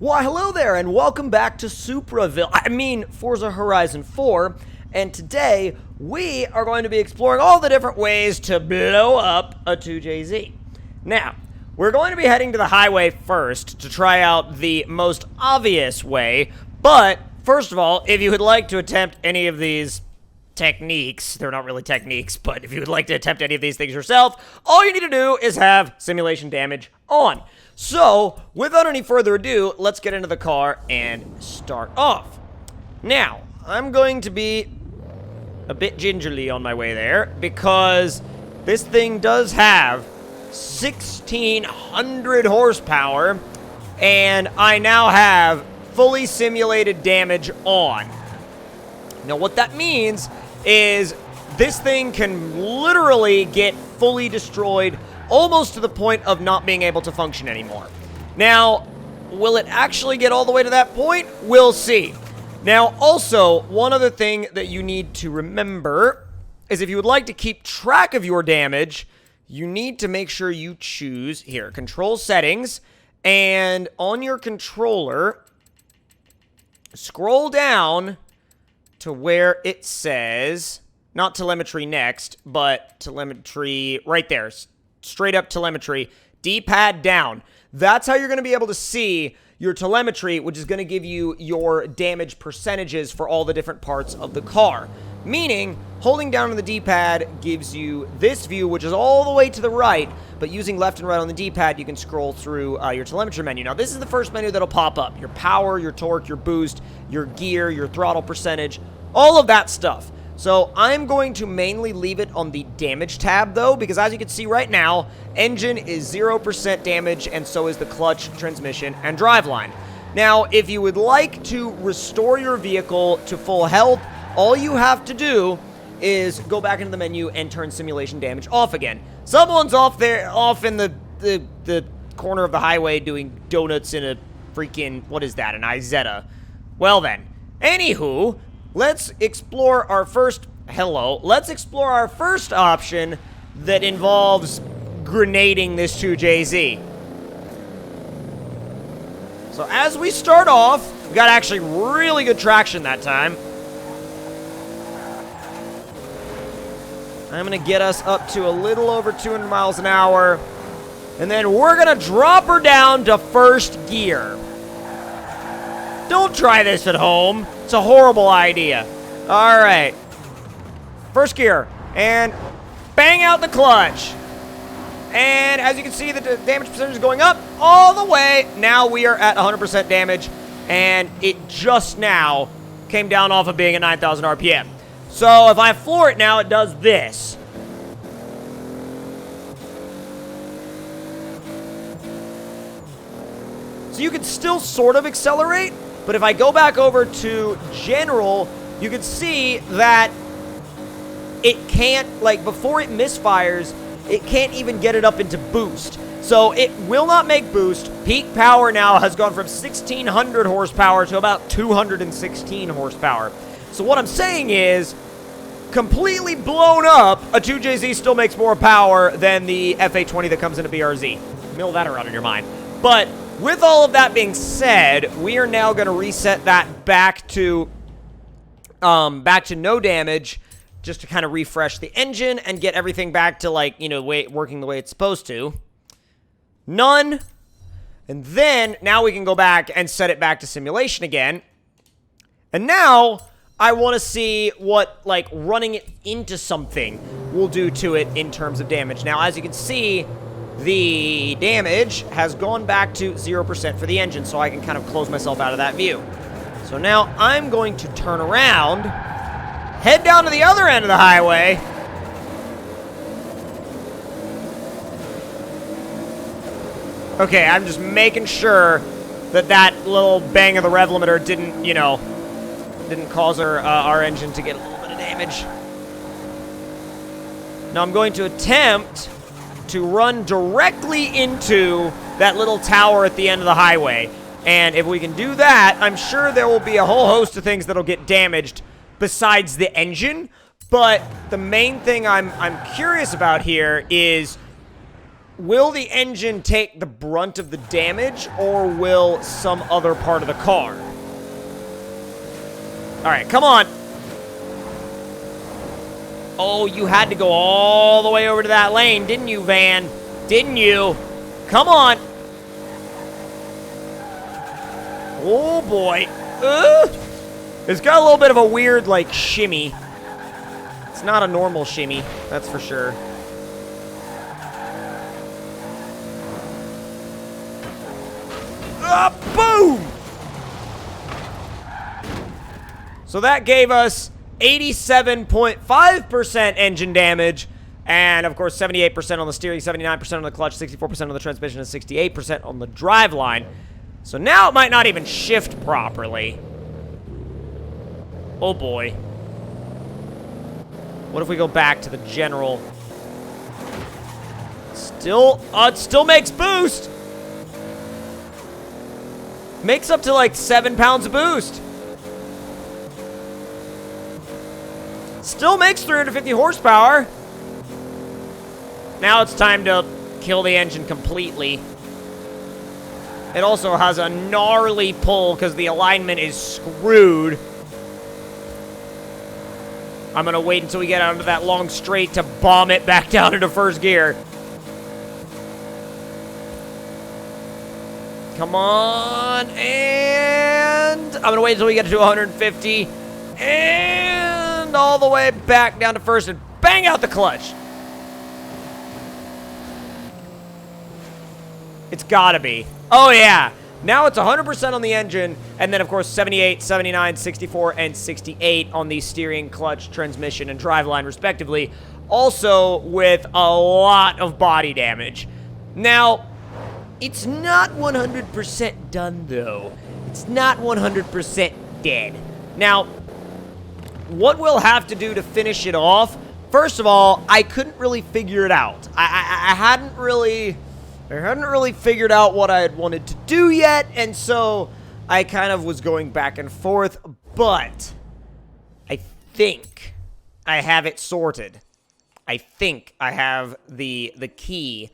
Why, hello there, and welcome back to Forza Horizon 4, and today we are going to be exploring all the different ways to blow up a 2JZ. Now, we're going to be heading to the highway first to try out the most obvious way, but first of all, if you would like to attempt any of these techniques, they're not really techniques, but if you would like to attempt any of these things yourself, all you need to do is have simulation damage on. So, without any further ado, let's get into the car and start off. Now, I'm going to be a bit gingerly on my way there because this thing does have 1,600 horsepower and I now have fully simulated damage on. Now, what that means is this thing can literally get fully destroyed almost to the point of not being able to function anymore. Now, will it actually get all the way to that point? We'll see. Now, also, one other thing that you need to remember is if you would like to keep track of your damage, you need to make sure you choose here, control settings, and on your controller, scroll down to where it says, not telemetry next, but telemetry right there. Straight up telemetry, D-pad down. That's how you're going to be able to see your telemetry, which is going to give you your damage percentages for all the different parts of the car. Meaning, holding down on the D-pad gives you this view, which is all the way to the right, but using left and right on the D-pad, you can scroll through your telemetry menu. Now, this is the first menu that'll pop up. Your power, your torque, your boost, your gear, your throttle percentage, all of that stuff. So I'm going to mainly leave it on the damage tab though, because as you can see right now, engine is 0% damage and so is the clutch, transmission, and driveline. Now, if you would like to restore your vehicle to full health, all you have to do is go back into the menu and turn simulation damage off again. Someone's off in the corner of the highway doing donuts in a freaking, what is that, an Izetta. Well then, anywho, let's explore our first option that involves grenading this 2JZ. So as we start off, we got actually really good traction that time. I'm gonna get us up to a little over 200 miles an hour, and then we're gonna drop her down to first gear. Don't try this at home. It's a horrible idea. All right. First gear. And bang out the clutch. And as you can see, the damage percentage is going up all the way. Now we are at 100% damage. And it just now came down off of being at 9,000 RPM. So if I floor it now, it does this. So you can still sort of accelerate. But if I go back over to general, you can see that it can't, like, before it misfires, it can't even get it up into boost. So it will not make boost. Peak power now has gone from 1,600 horsepower to about 216 horsepower. So what I'm saying is, completely blown up, a 2JZ still makes more power than the FA20 that comes in a BRZ. Mill that around in your mind. But with all of that being said, we are now going to reset that back to no damage, just to kind of refresh the engine and get everything back to, like, you know, working the way it's supposed to. None. And then, now we can go back and set it back to simulation again. And now, I want to see what, like, running it into something will do to it in terms of damage. Now, as you can see, the damage has gone back to 0% for the engine, so I can kind of close myself out of that view. So now I'm going to turn around, head down to the other end of the highway, okay, I'm just making sure that that little bang of the rev limiter didn't, you know, didn't cause our engine to get a little bit of damage. Now I'm going to attempt to run directly into that little tower at the end of the highway. And if we can do that, I'm sure there will be a whole host of things that'll get damaged besides the engine. But the main thing I'm curious about here is will the engine take the brunt of the damage, or will some other part of the car? All right, come on. Oh, you had to go all the way over to that lane, didn't you, Van? Didn't you? Come on. Oh, boy. It's got a little bit of a weird, like, shimmy. It's not a normal shimmy, that's for sure. Boom! So that gave us 87.5% engine damage, and of course 78% on the steering, 79% on the clutch, 64% on the transmission, and 68% on the driveline. So now it might not even shift properly. Oh boy. What if we go back to the general? It still makes boost. Makes up to like 7 pounds of boost. Still makes 350 horsepower. Now it's time to kill the engine completely. It also has a gnarly pull because the alignment is screwed. I'm going to wait until we get out into that long straight to bomb it back down into first gear. Come on, and I'm going to wait until we get to 150, and all the way back down to first, and bang out the clutch. It's got to be. Oh, yeah. Now it's 100% on the engine, and then, of course, 78, 79, 64, and 68 on the steering, clutch, transmission, and driveline, respectively, also with a lot of body damage. Now, it's not 100% done, though. It's not 100% dead. Now, what we'll have to do to finish it off, first of all, I couldn't really figure it out. I hadn't really figured out what I had wanted to do yet, and so I kind of was going back and forth, but I think I have it sorted. I think I have the key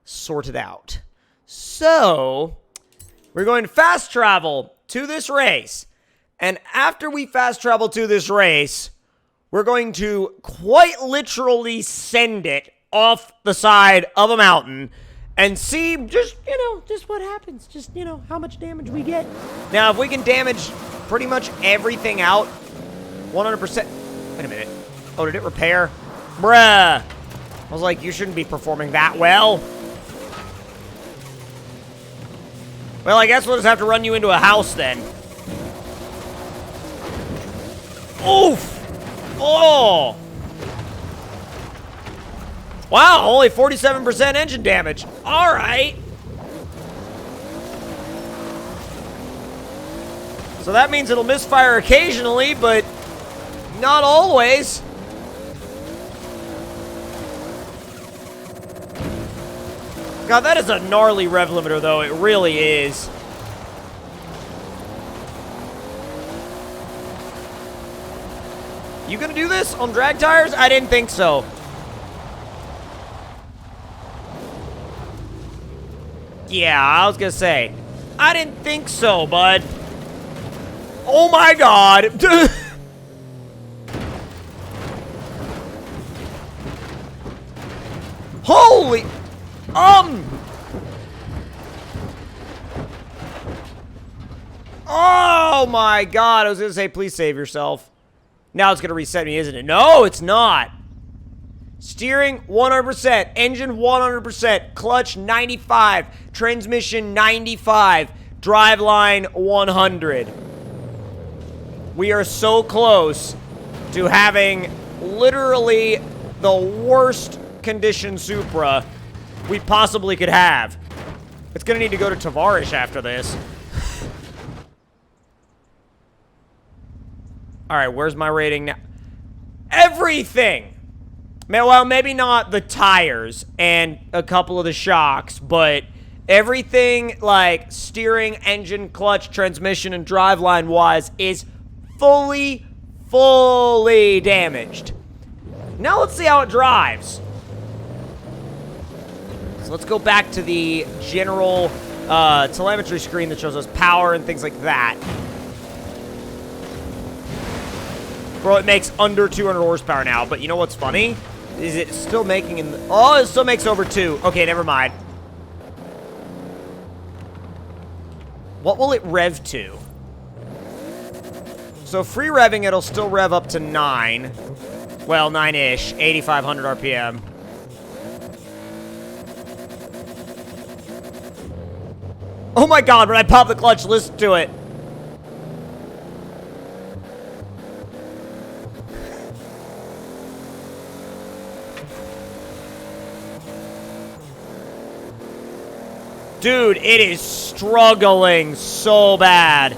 sorted out. So, we're going to fast travel to this race, and after we fast travel to this race, we're going to quite literally send it off the side of a mountain and see just what happens. Just, how much damage we get. Now, if we can damage pretty much everything out, 100%. Wait a minute. Oh, did it repair? Bruh. I was like, you shouldn't be performing that well. Well, I guess we'll just have to run you into a house then. Oof! Oh! Wow, only 47% engine damage. Alright. So that means it'll misfire occasionally, but not always. God, that is a gnarly rev limiter, though. It really is. You gonna do this on drag tires? I didn't think so. Yeah, I was gonna say. I didn't think so, bud. Oh my god. Holy... Oh my god, I was gonna say, please save yourself. Now it's gonna reset me, isn't it? No, it's not. Steering, 100%. Engine, 100%. Clutch, 95. Transmission, 95. Driveline, 100. We are so close to having literally the worst condition Supra we possibly could have. It's gonna need to go to Tavarish after this. Alright, where's my rating now? Everything! Well, maybe not the tires and a couple of the shocks, but everything like steering, engine, clutch, transmission, and driveline-wise is fully damaged. Now let's see how it drives. So let's go back to the general telemetry screen that shows us power and things like that. Bro, it makes under 200 horsepower now, but you know what's funny? Is it still making in the... Oh, it still makes over 2. Okay, never mind. What will it rev to? So free revving, it'll still rev up to 9. Well, 9-ish. 8,500 RPM. Oh my god, when I pop the clutch, listen to it. Dude, it is struggling so bad.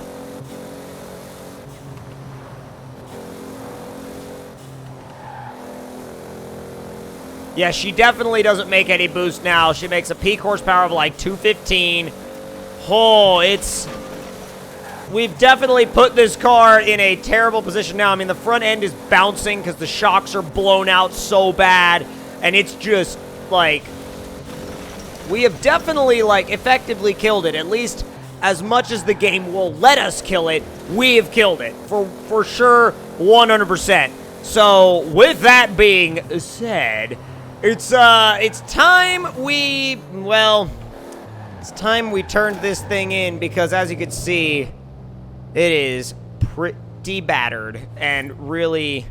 Yeah, she definitely doesn't make any boost now. She makes a peak horsepower of like 215. Oh, it's... We've definitely put this car in a terrible position now. I mean, the front end is bouncing because the shocks are blown out so bad. And it's just, like... We have definitely, like, effectively killed it. At least as much as the game will let us kill it, we have killed it. For sure, 100%. So, with that being said, it's time we, well, it's time we turned this thing in because, as you can see, it is pretty battered. And really...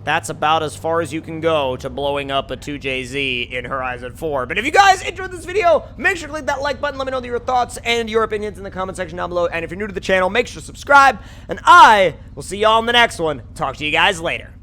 That's about as far as you can go to blowing up a 2JZ in Horizon 4. But if you guys enjoyed this video, make sure to click that like button. Let me know your thoughts and your opinions in the comment section down below. And if you're new to the channel, make sure to subscribe. And I will see y'all in the next one. Talk to you guys later.